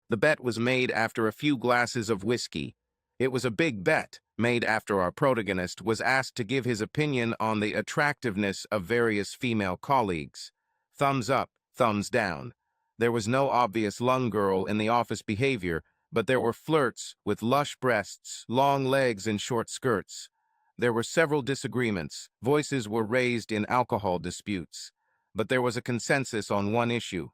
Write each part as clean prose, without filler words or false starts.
The bet was made after a few glasses of whiskey. It was a big bet, made after our protagonist was asked to give his opinion on the attractiveness of various female colleagues. Thumbs up, thumbs down. There was no obvious lung girl in the office behavior, but there were flirts with lush breasts, long legs, and short skirts. There were several disagreements. Voices were raised in alcohol disputes. But there was a consensus on one issue.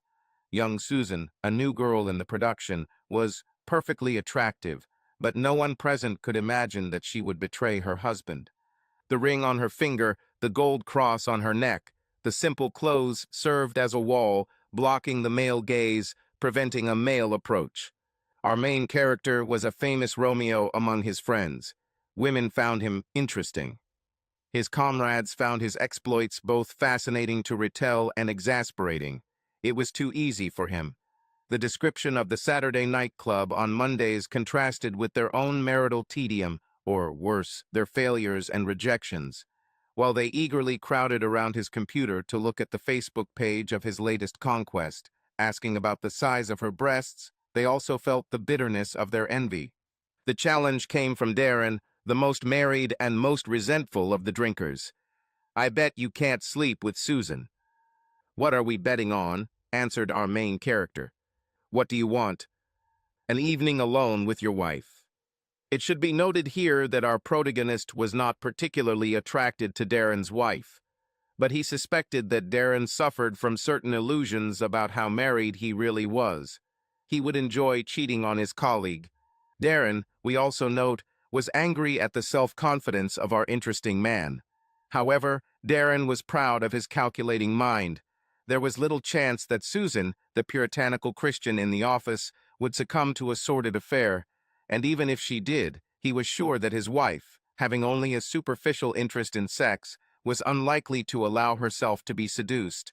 Young Susan, a new girl in the production, was perfectly attractive, but no one present could imagine that she would betray her husband. The ring on her finger, the gold cross on her neck, the simple clothes served as a wall, blocking the male gaze, preventing a male approach. Our main character was a famous Romeo among his friends. Women found him interesting. His comrades found his exploits both fascinating to retell and exasperating. It was too easy for him. The description of the Saturday nightclub on Mondays contrasted with their own marital tedium, or worse, their failures and rejections. While they eagerly crowded around his computer to look at the Facebook page of his latest conquest, asking about the size of her breasts, they also felt the bitterness of their envy. The challenge came from Darren, the most married and most resentful of the drinkers. "I bet you can't sleep with Susan." "What are we betting on?" answered our main character. "What do you want?" "An evening alone with your wife." It should be noted here that our protagonist was not particularly attracted to Darren's wife, but he suspected that Darren suffered from certain illusions about how married he really was. He would enjoy cheating on his colleague. Darren, we also note, was angry at the self-confidence of our interesting man. However, Darren was proud of his calculating mind. There was little chance that Susan, the puritanical Christian in the office, would succumb to a sordid affair, and even if she did, he was sure that his wife, having only a superficial interest in sex, was unlikely to allow herself to be seduced.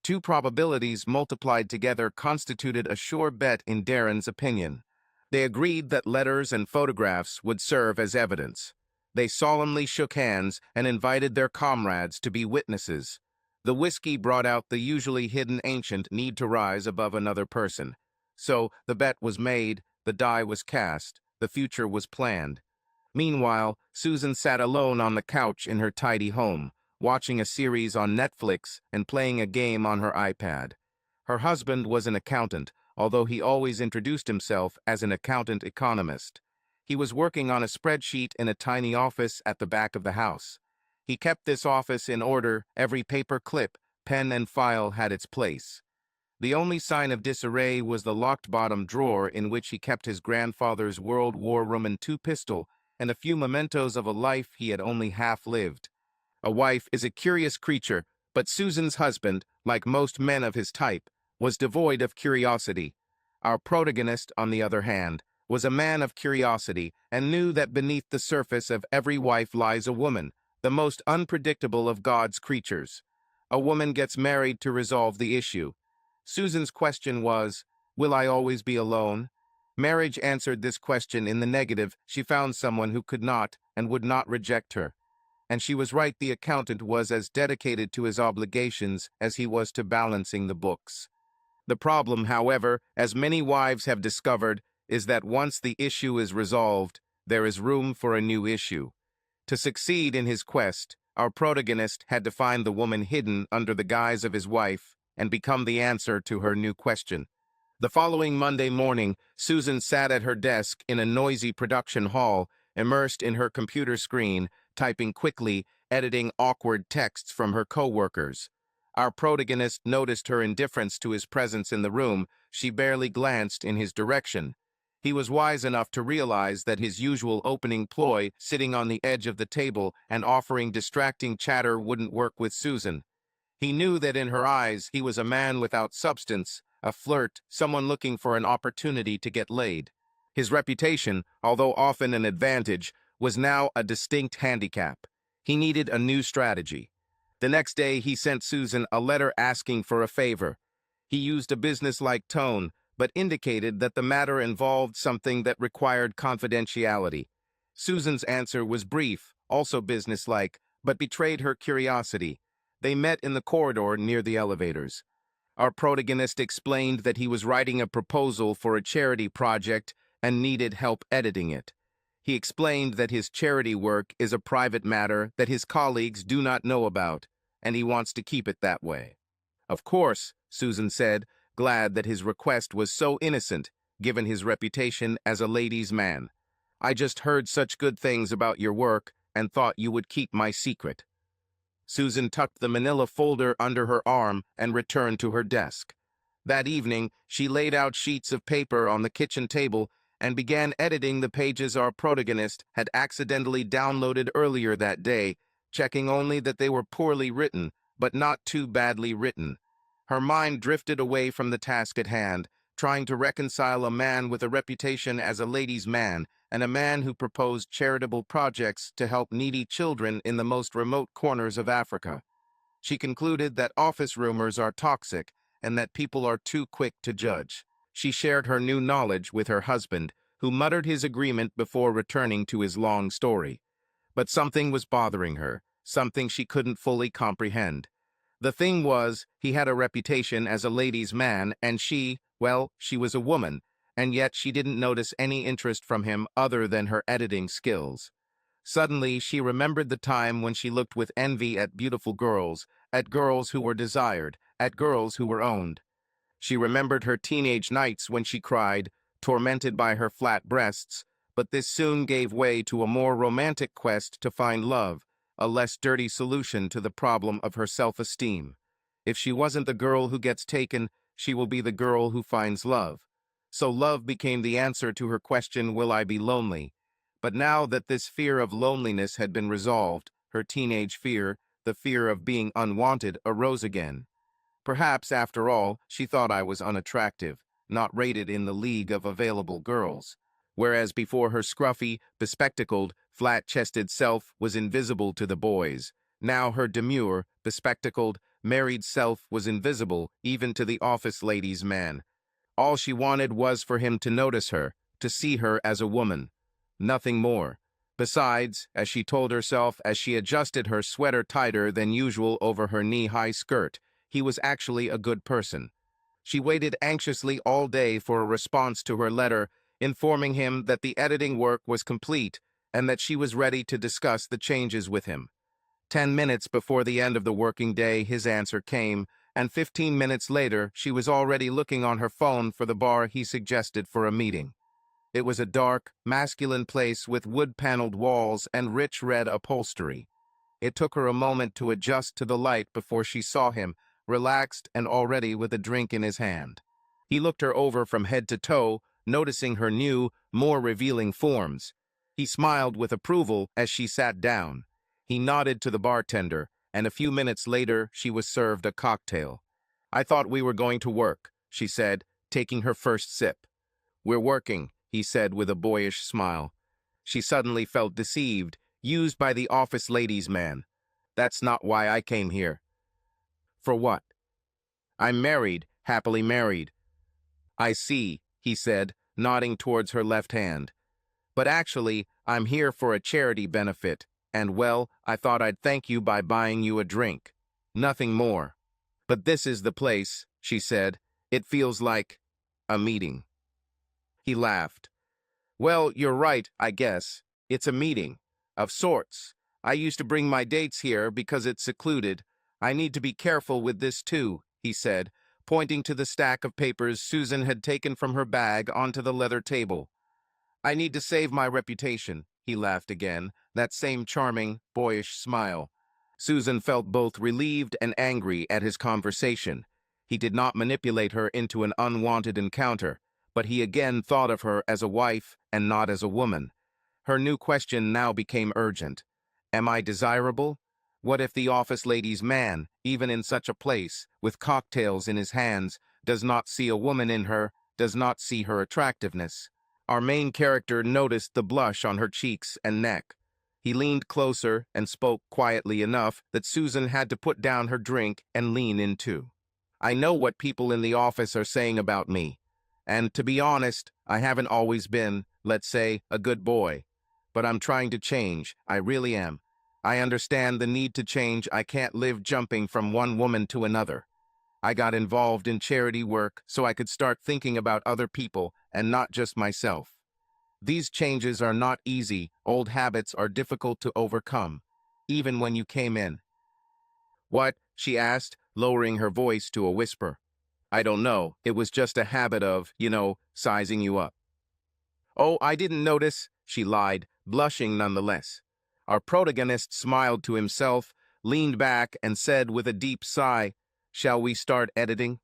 Two probabilities multiplied together constituted a sure bet in Darren's opinion. They agreed that letters and photographs would serve as evidence. They solemnly shook hands and invited their comrades to be witnesses. The whiskey brought out the usually hidden ancient need to rise above another person. So the bet was made, the die was cast, the future was planned. Meanwhile, Susan sat alone on the couch in her tidy home, watching a series on Netflix and playing a game on her iPad. Her husband was an accountant, although he always introduced himself as an accountant economist. He was working on a spreadsheet in a tiny office at the back of the house. He kept this office in order, every paper clip, pen and file had its place. The only sign of disarray was the locked bottom drawer in which he kept his grandfather's World War II pistol and a few mementos of a life he had only half lived. A wife is a curious creature, but Susan's husband, like most men of his type, was devoid of curiosity. Our protagonist, on the other hand, was a man of curiosity and knew that beneath the surface of every wife lies a woman, the most unpredictable of God's creatures. A woman gets married to resolve the issue. Susan's question was, "Will I always be alone?" Marriage answered this question in the negative. She found someone who could not and would not reject her. And she was right, the accountant was as dedicated to his obligations as he was to balancing the books. The problem, however, as many wives have discovered, is that once the issue is resolved, there is room for a new issue. To succeed in his quest, our protagonist had to find the woman hidden under the guise of his wife and become the answer to her new question. The following Monday morning, Susan sat at her desk in a noisy production hall, immersed in her computer screen, typing quickly, editing awkward texts from her co-workers. Our protagonist noticed her indifference to his presence in the room. She barely glanced in his direction. He was wise enough to realize that his usual opening ploy, sitting on the edge of the table and offering distracting chatter, wouldn't work with Susan. He knew that in her eyes he was a man without substance, a flirt, someone looking for an opportunity to get laid. His reputation, although often an advantage, was now a distinct handicap. He needed a new strategy. The next day he sent Susan a letter asking for a favor. He used a businesslike tone, but indicated that the matter involved something that required confidentiality. Susan's answer was brief, also businesslike, but betrayed her curiosity. They met in the corridor near the elevators. Our protagonist explained that he was writing a proposal for a charity project and needed help editing it. He explained that his charity work is a private matter that his colleagues do not know about, and he wants to keep it that way. Of course, Susan said, glad that his request was so innocent, given his reputation as a ladies' man. I just heard such good things about your work and thought you would keep my secret. Susan tucked the manila folder under her arm and returned to her desk. That evening, she laid out sheets of paper on the kitchen table and began editing the pages our protagonist had accidentally downloaded earlier that day, checking only that they were poorly written, but not too badly written. Her mind drifted away from the task at hand, trying to reconcile a man with a reputation as a ladies' man and a man who proposed charitable projects to help needy children in the most remote corners of Africa. She concluded that office rumors are toxic and that people are too quick to judge. She shared her new knowledge with her husband, who muttered his agreement before returning to his long story. But something was bothering her, something she couldn't fully comprehend. The thing was, he had a reputation as a ladies' man, and she was a woman, and yet she didn't notice any interest from him other than her editing skills. Suddenly, she remembered the time when she looked with envy at beautiful girls, at girls who were desired, at girls who were owned. She remembered her teenage nights when she cried, tormented by her flat breasts, but this soon gave way to a more romantic quest to find love, a less dirty solution to the problem of her self-esteem. If she wasn't the girl who gets taken, she will be the girl who finds love. So love became the answer to her question, will I be lonely? But now that this fear of loneliness had been resolved, her teenage fear, the fear of being unwanted, arose again. Perhaps, after all, she thought I was unattractive, not rated in the league of available girls. Whereas before her scruffy, bespectacled, flat-chested self was invisible to the boys, now her demure, bespectacled, married self was invisible even to the office ladies' man. All she wanted was for him to notice her, to see her as a woman. Nothing more. Besides, as she told herself as she adjusted her sweater tighter than usual over her knee-high skirt, he was actually a good person. She waited anxiously all day for a response to her letter, informing him that the editing work was complete and that she was ready to discuss the changes with him. 10 minutes before the end of the working day, his answer came, and 15 minutes later, she was already looking on her phone for the bar he suggested for a meeting. It was a dark, masculine place with wood-paneled walls and rich red upholstery. It took her a moment to adjust to the light before she saw him, relaxed and already with a drink in his hand. He looked her over from head to toe, noticing her new, more revealing forms. He smiled with approval as she sat down. He nodded to the bartender, and a few minutes later she was served a cocktail. I thought we were going to work, she said, taking her first sip. We're working, he said with a boyish smile. She suddenly felt deceived, used by the office ladies' man. That's not why I came here. For what? I'm married, happily married. I see, he said, nodding towards her left hand. But actually, I'm here for a charity benefit, and well, I thought I'd thank you by buying you a drink. Nothing more. But this is the place, she said. It feels like a meeting. He laughed. Well, you're right, I guess. It's a meeting. Of sorts. I used to bring my dates here because it's secluded. I need to be careful with this too, he said, pointing to the stack of papers Susan had taken from her bag onto the leather table. I need to save my reputation, he laughed again, that same charming, boyish smile. Susan felt both relieved and angry at his conversation. He did not manipulate her into an unwanted encounter, but he again thought of her as a wife and not as a woman. Her new question now became urgent. Am I desirable? What if the office lady's man, even in such a place, with cocktails in his hands, does not see a woman in her, does not see her attractiveness? Our main character noticed the blush on her cheeks and neck. He leaned closer and spoke quietly enough that Susan had to put down her drink and lean in too. I know what people in the office are saying about me. And to be honest, I haven't always been, let's say, a good boy. But I'm trying to change, I really am. I understand the need to change. I can't live jumping from one woman to another. I got involved in charity work so I could start thinking about other people and not just myself. These changes are not easy. Old habits are difficult to overcome, even when you came in. What? She asked, lowering her voice to a whisper. I don't know. It was just a habit of, sizing you up. Oh, I didn't notice, she lied, blushing nonetheless. Our protagonist smiled to himself, leaned back, and said with a deep sigh, Shall we start editing?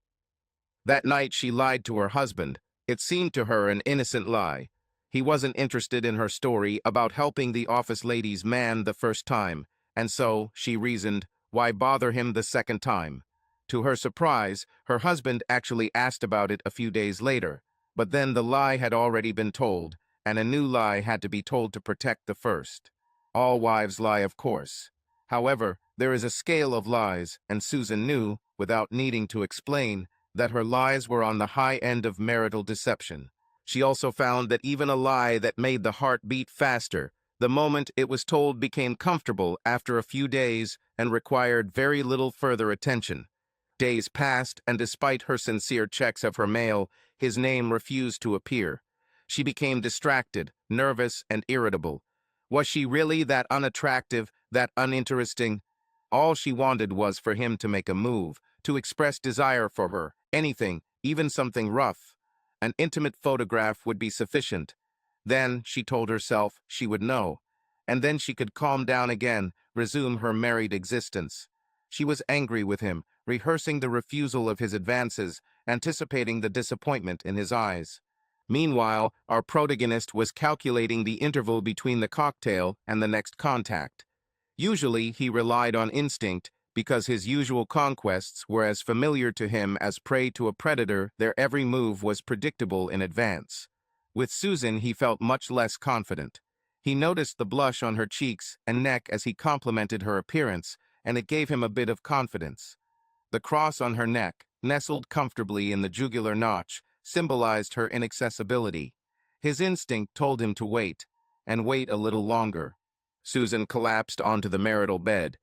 That night she lied to her husband. It seemed to her an innocent lie. He wasn't interested in her story about helping the office lady's man the first time, and so, she reasoned, why bother him the second time? To her surprise, her husband actually asked about it a few days later, but then the lie had already been told, and a new lie had to be told to protect the first. All wives lie, of course. However, there is a scale of lies, and Susan knew, without needing to explain, that her lies were on the high end of marital deception. She also found that even a lie that made the heart beat faster, the moment it was told became comfortable after a few days and required very little further attention. Days passed, and despite her sincere checks of her mail, his name refused to appear. She became distracted, nervous, and irritable. Was she really that unattractive, that uninteresting? All she wanted was for him to make a move, to express desire for her, anything, even something rough. An intimate photograph would be sufficient. Then, she told herself, she would know. And then she could calm down again, resume her married existence. She was angry with him, rehearsing the refusal of his advances, anticipating the disappointment in his eyes. Meanwhile, our protagonist was calculating the interval between the cocktail and the next contact. Usually, he relied on instinct, because his usual conquests were as familiar to him as prey to a predator. Their every move was predictable in advance. With Susan, he felt much less confident. He noticed the blush on her cheeks and neck as he complimented her appearance, and it gave him a bit of confidence. The cross on her neck, nestled comfortably in the jugular notch, symbolized her inaccessibility. His instinct told him to wait, and wait a little longer. Susan collapsed onto the marital bed.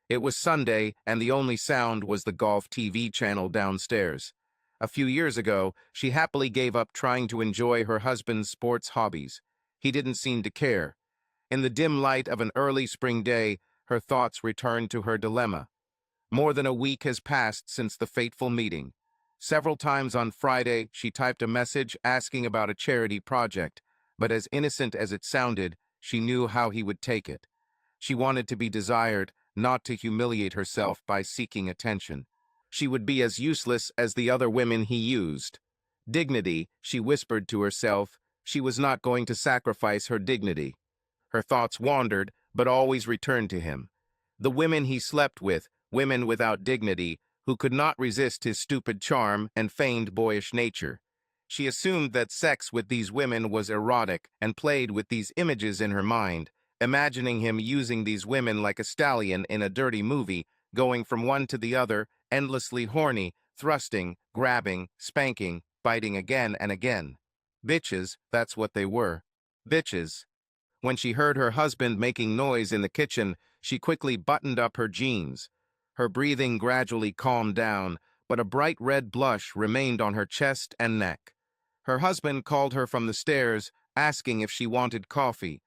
It was Sunday, and the only sound was the golf TV channel downstairs. A few years ago, she happily gave up trying to enjoy her husband's sports hobbies. He didn't seem to care. In the dim light of an early spring day, her thoughts returned to her dilemma. More than a week has passed since the fateful meeting. Several times on Friday, she typed a message asking about a charity project, but as innocent as it sounded, she knew how he would take it. She wanted to be desired, not to humiliate herself by seeking attention. She would be as useless as the other women he used. Dignity, she whispered to herself. She was not going to sacrifice her dignity. Her thoughts wandered, but always returned to him. The women he slept with, women without dignity, who could not resist his stupid charm and feigned boyish nature. She assumed that sex with these women was erotic and played with these images in her mind, imagining him using these women like a stallion in a dirty movie, going from one to the other, endlessly horny, thrusting, grabbing, spanking, biting again and again. Bitches, that's what they were. Bitches. When she heard her husband making noise in the kitchen, she quickly buttoned up her jeans. Her breathing gradually calmed down, but a bright red blush remained on her chest and neck. Her husband called her from the stairs, asking if she wanted coffee.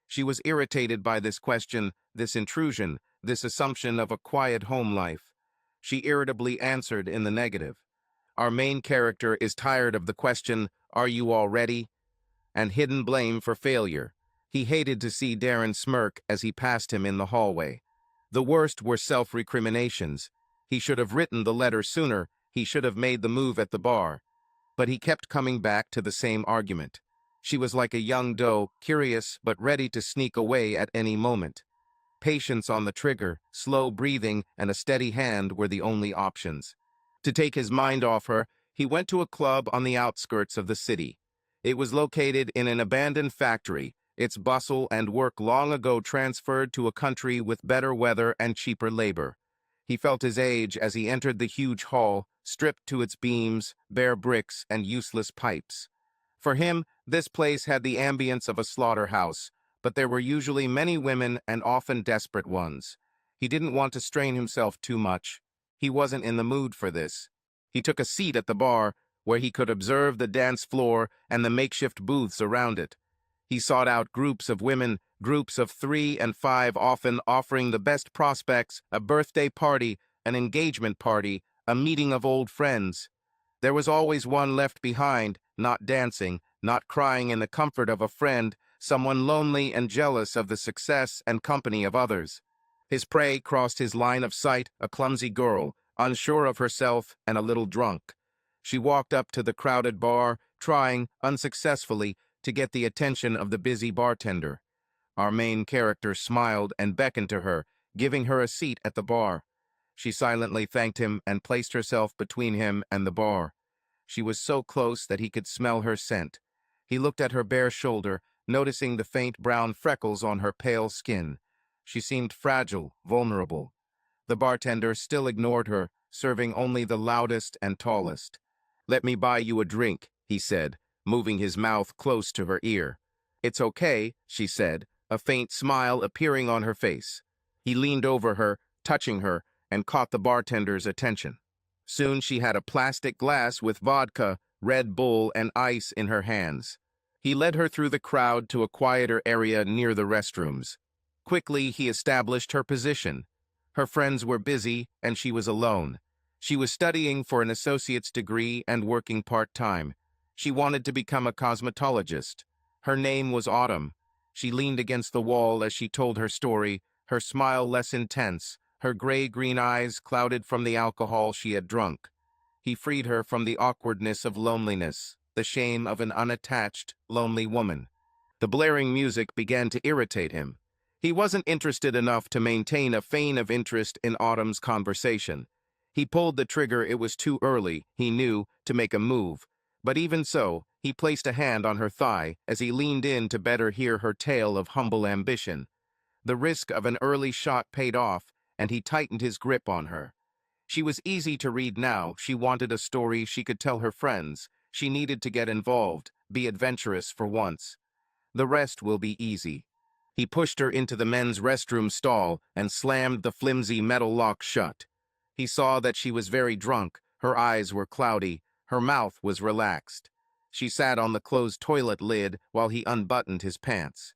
She was irritated by this question, this intrusion, this assumption of a quiet home life. She irritably answered in the negative. Our main character is tired of the question, "Are you all ready?" and hidden blame for failure. He hated to see Darren smirk as he passed him in the hallway. The worst were self-recriminations. He should have written the letter sooner. He should have made the move at the bar. But he kept coming back to the same argument. She was like a young doe, curious but ready to sneak away at any moment. Patience on the trigger, slow breathing, and a steady hand were the only options. To take his mind off her, he went to a club on the outskirts of the city. It was located in an abandoned factory, its bustle and work long ago transferred to a country with better weather and cheaper labor. He felt his age as he entered the huge hall, stripped to its beams, bare bricks, and useless pipes. For him, this place had the ambience of a slaughterhouse, but there were usually many women and often desperate ones. He didn't want to strain himself too much. He wasn't in the mood for this. He took a seat at the bar, where he could observe the dance floor and the makeshift booths around it. He sought out groups of women, groups of 3 and 5, often offering the best prospects, a birthday party, an engagement party, a meeting of old friends. There was always one left behind, not dancing, not crying in the comfort of a friend, someone lonely and jealous of the success and company of others. His prey crossed his line of sight, a clumsy girl, unsure of herself and a little drunk. She walked up to the crowded bar, trying, unsuccessfully, to get the attention of the busy bartender. Our main character smiled and beckoned to her, giving her a seat at the bar. She silently thanked him and placed herself between him and the bar. She was so close that he could smell her scent. He looked at her bare shoulder, noticing the faint brown freckles on her pale skin. She seemed fragile, vulnerable. The bartender still ignored her, serving only the loudest and tallest. "Let me buy you a drink," he said, moving his mouth close to her ear. "It's okay," she said, a faint smile appearing on her face. He leaned over her, touching her, and caught the bartender's attention. Soon she had a plastic glass with vodka, Red Bull, and ice in her hands. He led her through the crowd to a quieter area near the restrooms. Quickly, he established her position. Her friends were busy, and she was alone. She was studying for an associate's degree and working part-time. She wanted to become a cosmetologist. Her name was Autumn. She leaned against the wall as she told her story, her smile less intense, her gray-green eyes clouded from the alcohol she had drunk. He freed her from the awkwardness of loneliness, the shame of an unattached, lonely woman. The blaring music began to irritate him. He wasn't interested enough to maintain a feign of interest in Autumn's conversation. He pulled the trigger. It was too early, he knew, to make a move. But even so, he placed a hand on her thigh as he leaned in to better hear her tale of humble ambition. The risk of an early shot paid off, and he tightened his grip on her. She was easy to read now. She wanted a story she could tell her friends. She needed to get involved, be adventurous for once. The rest will be easy. He pushed her into the men's restroom stall and slammed the flimsy metal lock shut. He saw that she was very drunk. Her eyes were cloudy. Her mouth was relaxed. She sat on the closed toilet lid while he unbuttoned his pants.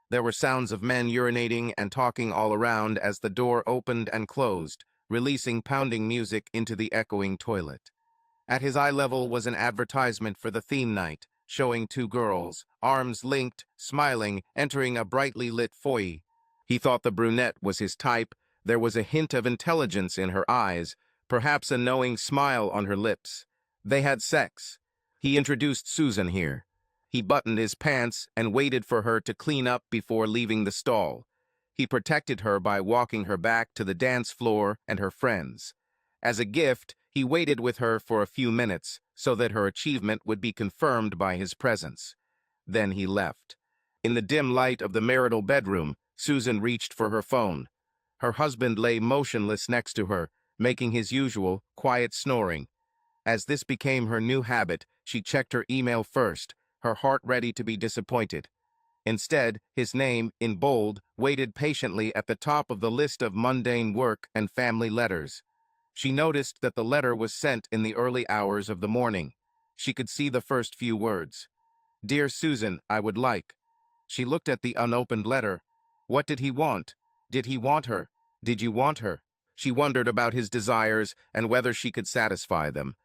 There were sounds of men urinating and talking all around as the door opened and closed, releasing pounding music into the echoing toilet. At his eye level was an advertisement for the theme night, showing 2 girls, arms linked, smiling, entering a brightly lit foyer. He thought the brunette was his type. There was a hint of intelligence in her eyes, perhaps a knowing smile on her lips. They had sex. He introduced Susan here. He buttoned his pants and waited for her to clean up before leaving the stall. He protected her by walking her back to the dance floor and her friends. As a gift, he waited with her for a few minutes so that her achievement would be confirmed by his presence. Then he left. In the dim light of the marital bedroom, Susan reached for her phone. Her husband lay motionless next to her, making his usual, quiet snoring. As this became her new habit, she checked her email first, her heart ready to be disappointed. Instead, his name, in bold, waited patiently at the top of the list of mundane work and family letters. She noticed that the letter was sent in the early hours of the morning. She could see the first few words. "Dear Susan, I would like." She looked at the unopened letter. What did he want? Did he want her? Did you want her? She wondered about his desires and whether she could satisfy them.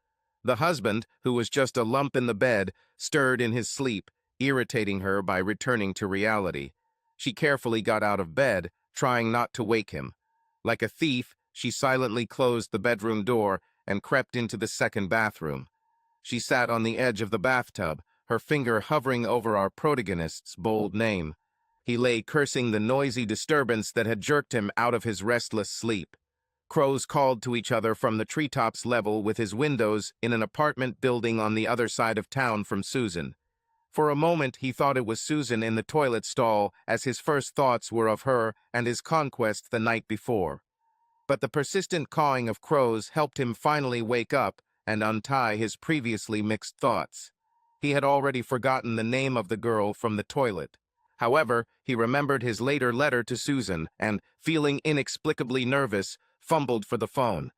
The husband, who was just a lump in the bed, stirred in his sleep, irritating her by returning to reality. She carefully got out of bed, trying not to wake him. Like a thief, she silently closed the bedroom door and crept into the second bathroom. She sat on the edge of the bathtub, her finger hovering over our protagonist's bold name. He lay cursing the noisy disturbance that had jerked him out of his restless sleep. Crows called to each other from the treetops level with his windows in an apartment building on the other side of town from Susan. For a moment he thought it was Susan in the toilet stall, as his first thoughts were of her and his conquest the night before. But the persistent cawing of crows helped him finally wake up and untie his previously mixed thoughts. He had already forgotten the name of the girl from the toilet. However, he remembered his later letter to Susan and, feeling inexplicably nervous, fumbled for the phone.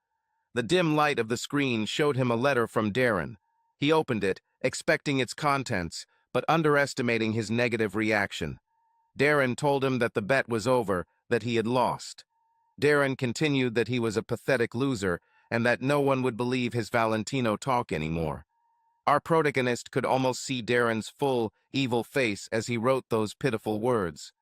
The dim light of the screen showed him a letter from Darren. He opened it, expecting its contents, but underestimating his negative reaction. Darren told him that the bet was over, that he had lost. Darren continued that he was a pathetic loser and that no one would believe his Valentino talk anymore. Our protagonist could almost see Darren's full, evil face as he wrote those pitiful words.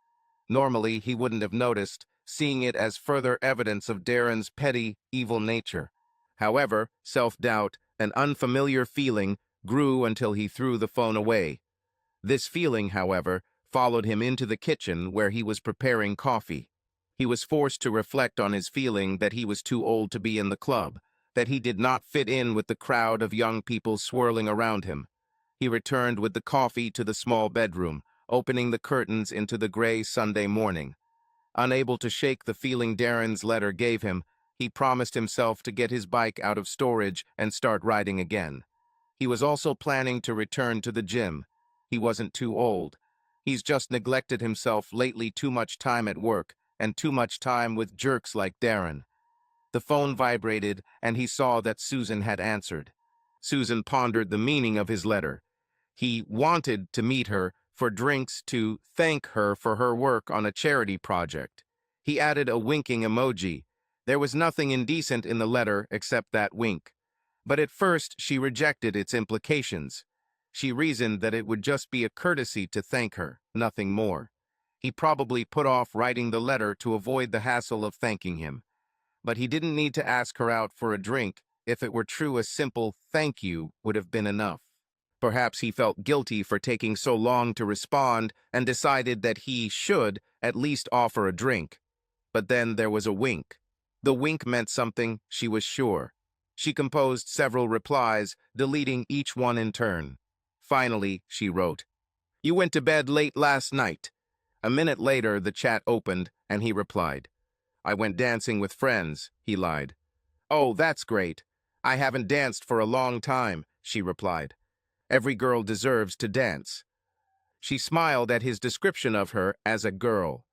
Normally, he wouldn't have noticed, seeing it as further evidence of Darren's petty, evil nature. However, self-doubt, an unfamiliar feeling, grew until he threw the phone away. This feeling, however, followed him into the kitchen where he was preparing coffee. He was forced to reflect on his feeling that he was too old to be in the club, that he did not fit in with the crowd of young people swirling around him. He returned with the coffee to the small bedroom, opening the curtains into the gray Sunday morning. Unable to shake the feeling Darren's letter gave him, he promised himself to get his bike out of storage and start riding again. He was also planning to return to the gym. He wasn't too old. He's just neglected himself lately, too much time at work and too much time with jerks like Darren. The phone vibrated, and he saw that Susan had answered. Susan pondered the meaning of his letter. He wanted to meet her for drinks to thank her for her work on a charity project. He added a winking emoji. There was nothing indecent in the letter except that wink. But at first she rejected its implications. She reasoned that it would just be a courtesy to thank her, nothing more. He probably put off writing the letter to avoid the hassle of thanking him. But he didn't need to ask her out for a drink. If it were true, a simple thank you would have been enough. Perhaps he felt guilty for taking so long to respond and decided that he should at least offer a drink. But then there was a wink. The wink meant something, she was sure. She composed several replies, deleting each one in turn. Finally, she wrote, "You went to bed late last night." A minute later, the chat opened, and he replied, "I went dancing with friends," he lied. "Oh, that's great. I haven't danced for a long time," she replied. "Every girl deserves to dance." She smiled at his description of her as a girl.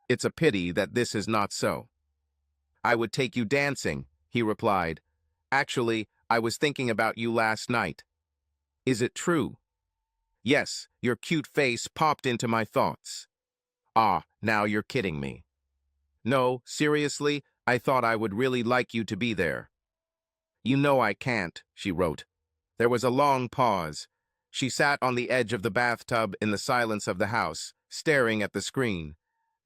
"It's a pity that this is not so." "I would take you dancing," he replied. "Actually, I was thinking about you last night." "Is it true?" "Yes, your cute face popped into my thoughts." "Ah, now you're kidding me." "No, seriously, I thought I would really like you to be there." "You know I can't," she wrote. There was a long pause. She sat on the edge of the bathtub in the silence of the house, staring at the screen.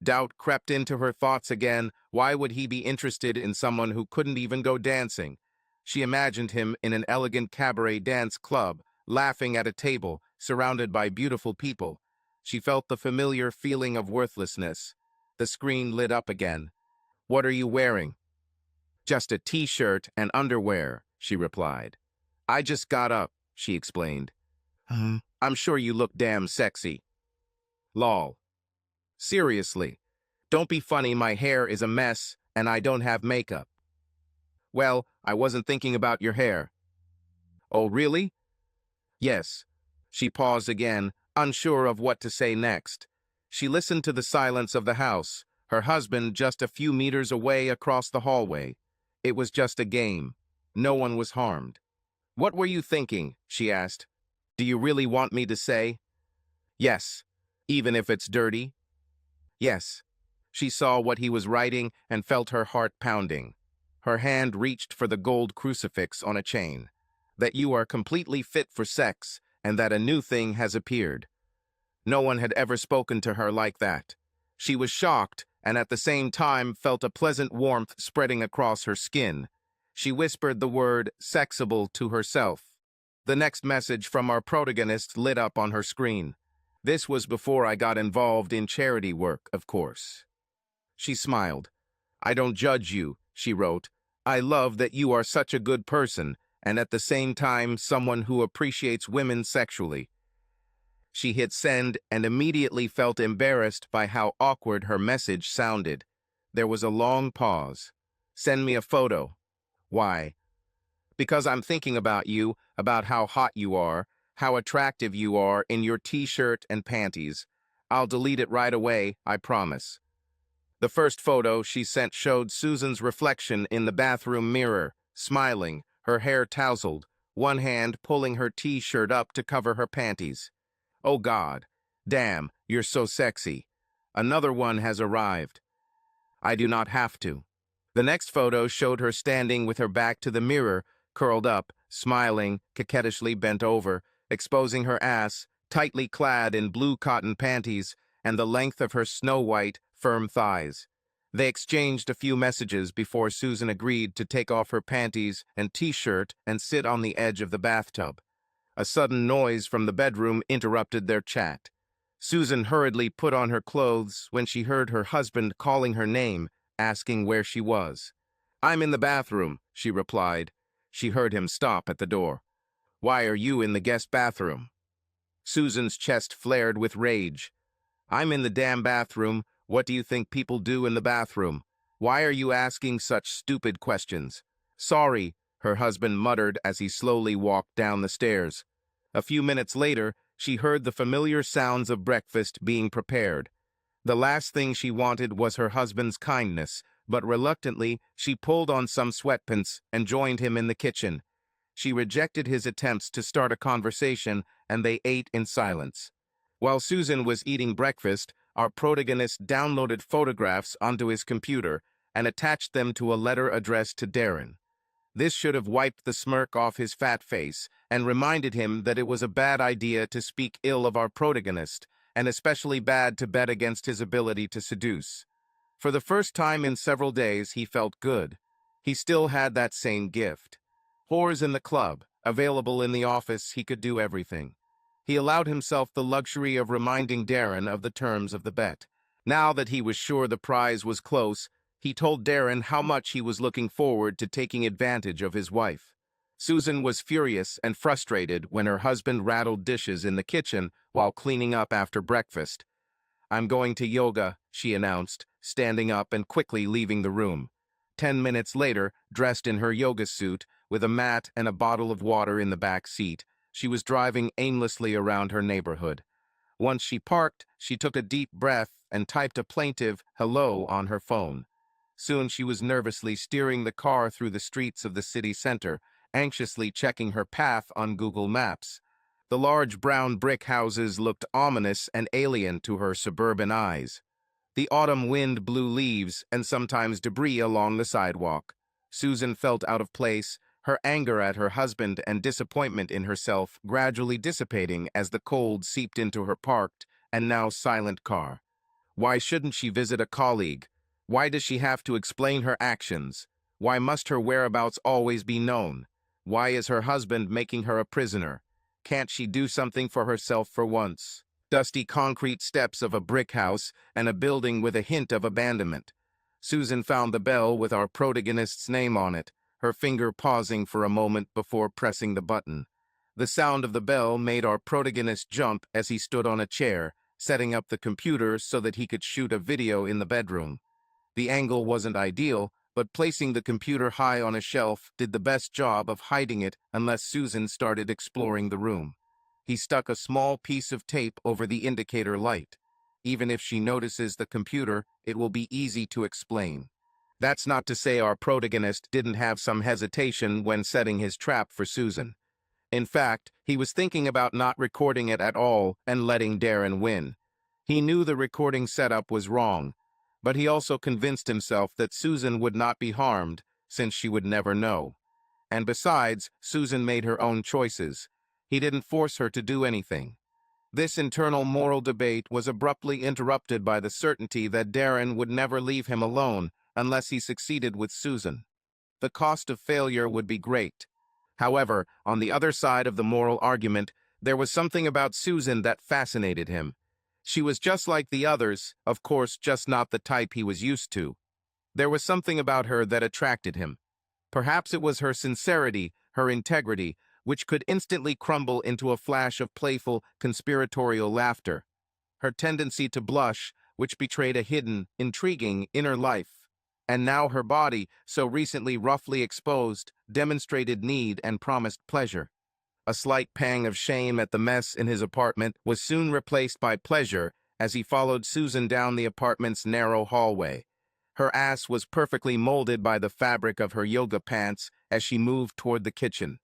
Doubt crept into her thoughts again. Why would he be interested in someone who couldn't even go dancing? She imagined him in an elegant cabaret dance club, laughing at a table, surrounded by beautiful people. She felt the familiar feeling of worthlessness. The screen lit up again. "What are you wearing?" "Just a t-shirt and underwear," she replied. "I just got up," she explained. "I'm sure you look damn sexy." Lol. "Seriously. Don't be funny, my hair is a mess and I don't have makeup." "Well, I wasn't thinking about your hair." "Oh, really?" "Yes." She paused again, unsure of what to say next. She listened to the silence of the house, her husband just a few meters away across the hallway. It was just a game. No one was harmed. "What were you thinking?" she asked. "Do you really want me to say?" "Yes." "Even if it's dirty?" "Yes." She saw what he was writing and felt her heart pounding. Her hand reached for the gold crucifix on a chain. "That you are completely fit for sex and that a new thing has appeared." No one had ever spoken to her like that. She was shocked and at the same time felt a pleasant warmth spreading across her skin. She whispered the word sexable to herself. The next message from our protagonist lit up on her screen. "This was before I got involved in charity work, of course." She smiled. "I don't judge you," she wrote. "I love that you are such a good person, and at the same time someone who appreciates women sexually." She hit send and immediately felt embarrassed by how awkward her message sounded. There was a long pause. "Send me a photo." "Why?" "Because I'm thinking about you, about how hot you are, how attractive you are in your t-shirt and panties. I'll delete it right away, I promise." The first photo she sent showed Susan's reflection in the bathroom mirror, smiling, her hair tousled, one hand pulling her t-shirt up to cover her panties. "Oh God. Damn, you're so sexy. Another one has arrived. I do not have to." The next photo showed her standing with her back to the mirror, curled up, smiling, coquettishly bent over, exposing her ass, tightly clad in blue cotton panties, and the length of her snow-white, firm thighs. They exchanged a few messages before Susan agreed to take off her panties and t-shirt and sit on the edge of the bathtub. A sudden noise from the bedroom interrupted their chat. Susan hurriedly put on her clothes when she heard her husband calling her name, asking where she was. "I'm in the bathroom," she replied. She heard him stop at the door. "Why are you in the guest bathroom?" Susan's chest flared with rage. "I'm in the damn bathroom. What do you think people do in the bathroom? Why are you asking such stupid questions?" "Sorry," her husband muttered as he slowly walked down the stairs. A few minutes later, she heard the familiar sounds of breakfast being prepared. The last thing she wanted was her husband's kindness, but reluctantly, she pulled on some sweatpants and joined him in the kitchen. She rejected his attempts to start a conversation, and they ate in silence. While Susan was eating breakfast, our protagonist downloaded photographs onto his computer and attached them to a letter addressed to Darren. This should have wiped the smirk off his fat face and reminded him that it was a bad idea to speak ill of our protagonist, and especially bad to bet against his ability to seduce. For the first time in several days, he felt good. He still had that same gift. Whores in the club, available in the office, he could do everything. He allowed himself the luxury of reminding Darren of the terms of the bet. Now that he was sure the prize was close, he told Darren how much he was looking forward to taking advantage of his wife. Susan was furious and frustrated when her husband rattled dishes in the kitchen while cleaning up after breakfast. "I'm going to yoga," she announced, standing up and quickly leaving the room. 10 minutes later, dressed in her yoga suit, with a mat and a bottle of water in the back seat, she was driving aimlessly around her neighborhood. Once she parked, she took a deep breath and typed a plaintive hello on her phone. Soon she was nervously steering the car through the streets of the city center, anxiously checking her path on Google Maps. The large brown brick houses looked ominous and alien to her suburban eyes. The autumn wind blew leaves and sometimes debris along the sidewalk. Susan felt out of place, her anger at her husband and disappointment in herself gradually dissipating as the cold seeped into her parked and now silent car. Why shouldn't she visit a colleague? Why does she have to explain her actions? Why must her whereabouts always be known? Why is her husband making her a prisoner? Can't she do something for herself for once? Dusty concrete steps of a brick house and a building with a hint of abandonment. Susan found the bell with our protagonist's name on it, her finger pausing for a moment before pressing the button. The sound of the bell made our protagonist jump as he stood on a chair, setting up the computer so that he could shoot a video in the bedroom. The angle wasn't ideal, but placing the computer high on a shelf did the best job of hiding it unless Susan started exploring the room. He stuck a small piece of tape over the indicator light. Even if she notices the computer, it will be easy to explain. That's not to say our protagonist didn't have some hesitation when setting his trap for Susan. In fact, he was thinking about not recording it at all and letting Darren win. He knew the recording setup was wrong, but he also convinced himself that Susan would not be harmed, since she would never know. And besides, Susan made her own choices. He didn't force her to do anything. This internal moral debate was abruptly interrupted by the certainty that Darren would never leave him alone unless he succeeded with Susan. The cost of failure would be great. However, on the other side of the moral argument, there was something about Susan that fascinated him. She was just like the others, of course, just not the type he was used to. There was something about her that attracted him. Perhaps it was her sincerity, her integrity, which could instantly crumble into a flash of playful, conspiratorial laughter. Her tendency to blush, which betrayed a hidden, intriguing inner life. And now her body, so recently roughly exposed, demonstrated need and promised pleasure. A slight pang of shame at the mess in his apartment was soon replaced by pleasure as he followed Susan down the apartment's narrow hallway. Her ass was perfectly molded by the fabric of her yoga pants as she moved toward the kitchen.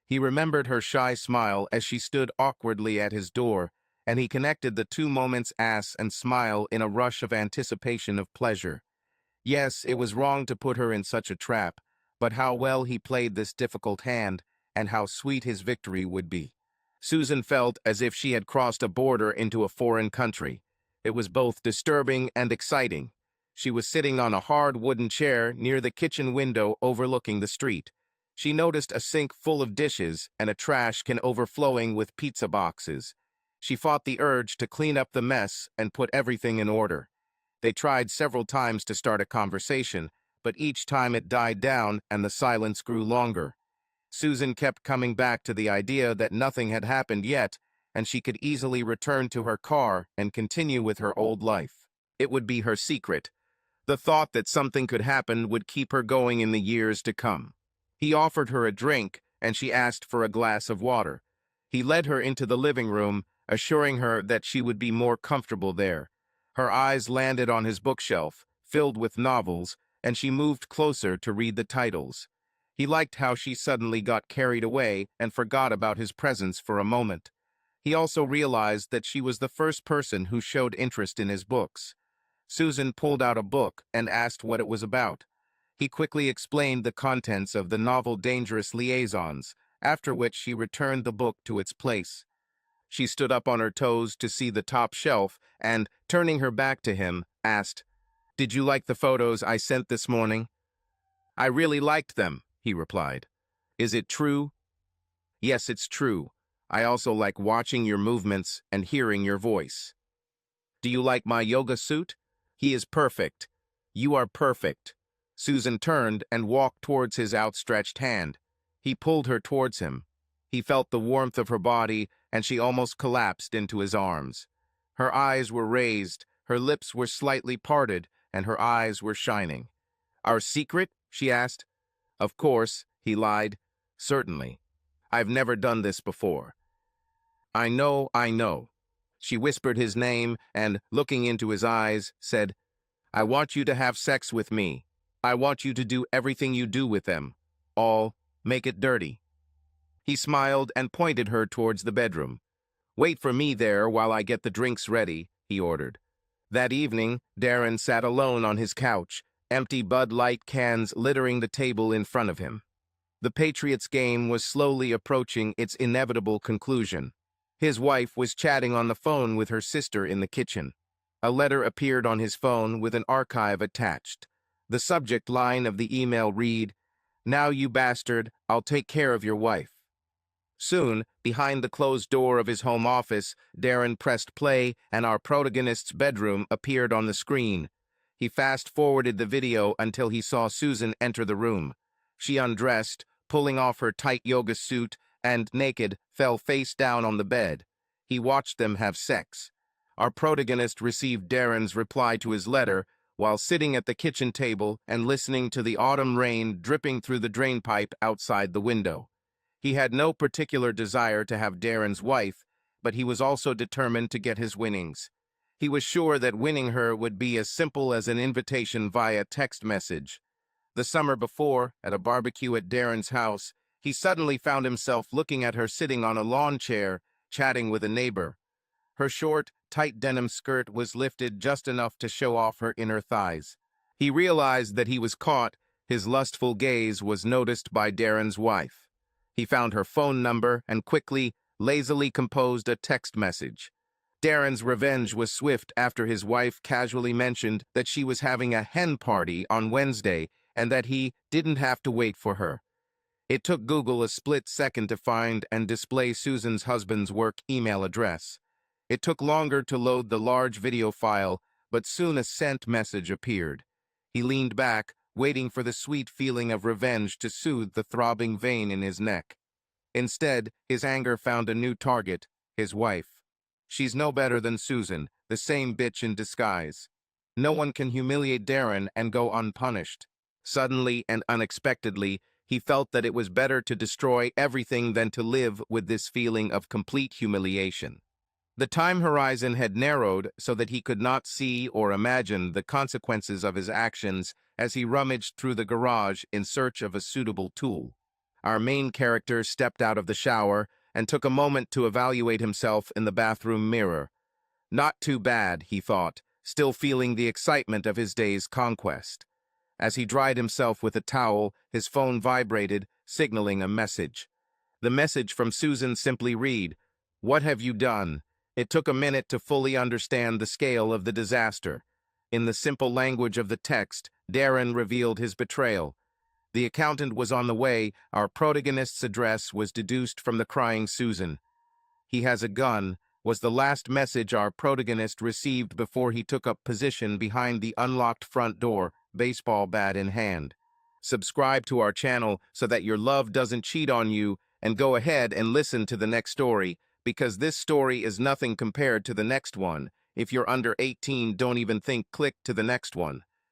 He remembered her shy smile as she stood awkwardly at his door, and he connected the two moments, ass and smile, in a rush of anticipation of pleasure. Yes, it was wrong to put her in such a trap, but how well he played this difficult hand, and how sweet his victory would be. Susan felt as if she had crossed a border into a foreign country. It was both disturbing and exciting. She was sitting on a hard wooden chair near the kitchen window overlooking the street. She noticed a sink full of dishes and a trash can overflowing with pizza boxes. She fought the urge to clean up the mess and put everything in order. They tried several times to start a conversation, but each time it died down and the silence grew longer. Susan kept coming back to the idea that nothing had happened yet, and she could easily return to her car and continue with her old life. It would be her secret. The thought that something could happen would keep her going in the years to come. He offered her a drink, and she asked for a glass of water. He led her into the living room, assuring her that she would be more comfortable there. Her eyes landed on his bookshelf, filled with novels, and she moved closer to read the titles. He liked how she suddenly got carried away and forgot about his presence for a moment. He also realized that she was the first person who showed interest in his books. Susan pulled out a book and asked what it was about. He quickly explained the contents of the novel Dangerous Liaisons, after which she returned the book to its place. She stood up on her toes to see the top shelf and, turning her back to him, asked, "Did you like the photos I sent this morning?" "I really liked them," he replied. "Is it true?" "Yes, it's true. I also like watching your movements and hearing your voice." "Do you like my yoga suit?" "He is perfect." "You are perfect." Susan turned and walked towards his outstretched hand. He pulled her towards him. He felt the warmth of her body, and she almost collapsed into his arms. Her eyes were raised, her lips were slightly parted, and her eyes were shining. "Our secret?" she asked. "Of course," he lied. "Certainly. I've never done this before." I know, I know." She whispered his name and, looking into his eyes, said, "I want you to have sex with me. I want you to do everything you do with them. All, make it dirty." He smiled and pointed her towards the bedroom. "Wait for me there while I get the drinks ready," he ordered. That evening, Darren sat alone on his couch, empty Bud Light cans littering the table in front of him. The Patriots game was slowly approaching its inevitable conclusion. His wife was chatting on the phone with her sister in the kitchen. A letter appeared on his phone with an archive attached. The subject line of the email read, "Now you bastard, I'll take care of your wife." Soon, behind the closed door of his home office, Darren pressed play and our protagonist's bedroom appeared on the screen. He fast-forwarded the video until he saw Susan enter the room. She undressed, pulling off her tight yoga suit, and, naked, fell face down on the bed. He watched them have sex. Our protagonist received Darren's reply to his letter while sitting at the kitchen table and listening to the autumn rain dripping through the drainpipe outside the window. He had no particular desire to have Darren's wife, but he was also determined to get his winnings. He was sure that winning her would be as simple as an invitation via text message. The summer before, at a barbecue at Darren's house, he suddenly found himself looking at her sitting on a lawn chair, chatting with a neighbor. Her short, tight denim skirt was lifted just enough to show off her inner thighs. He realized that he was caught. His lustful gaze was noticed by Darren's wife. He found her phone number and quickly, lazily composed a text message. Darren's revenge was swift after his wife casually mentioned that she was having a hen party on Wednesday and that he didn't have to wait for her. It took Google a split second to find and display Susan's husband's work email address. It took longer to load the large video file, but soon a sent message appeared. He leaned back, waiting for the sweet feeling of revenge to soothe the throbbing vein in his neck. Instead, his anger found a new target, his wife. She's no better than Susan, the same bitch in disguise. No one can humiliate Darren and go unpunished. Suddenly and unexpectedly, he felt that it was better to destroy everything than to live with this feeling of complete humiliation. The time horizon had narrowed so that he could not see or imagine the consequences of his actions as he rummaged through the garage in search of a suitable tool. Our main character stepped out of the shower and took a moment to evaluate himself in the bathroom mirror. Not too bad, he thought, still feeling the excitement of his day's conquest. As he dried himself with a towel, his phone vibrated, signaling a message. The message from Susan simply read, "What have you done?" It took a minute to fully understand the scale of the disaster. In the simple language of the text, Darren revealed his betrayal. The accountant was on the way. Our protagonist's address was deduced from the crying Susan. "He has a gun," was the last message our protagonist received before he took up position behind the unlocked front door, baseball bat in hand. Subscribe to our channel so that your love doesn't cheat on you, and go ahead and listen to the next story, because this story is nothing compared to the next one. If you're under 18, don't even think click to the next one.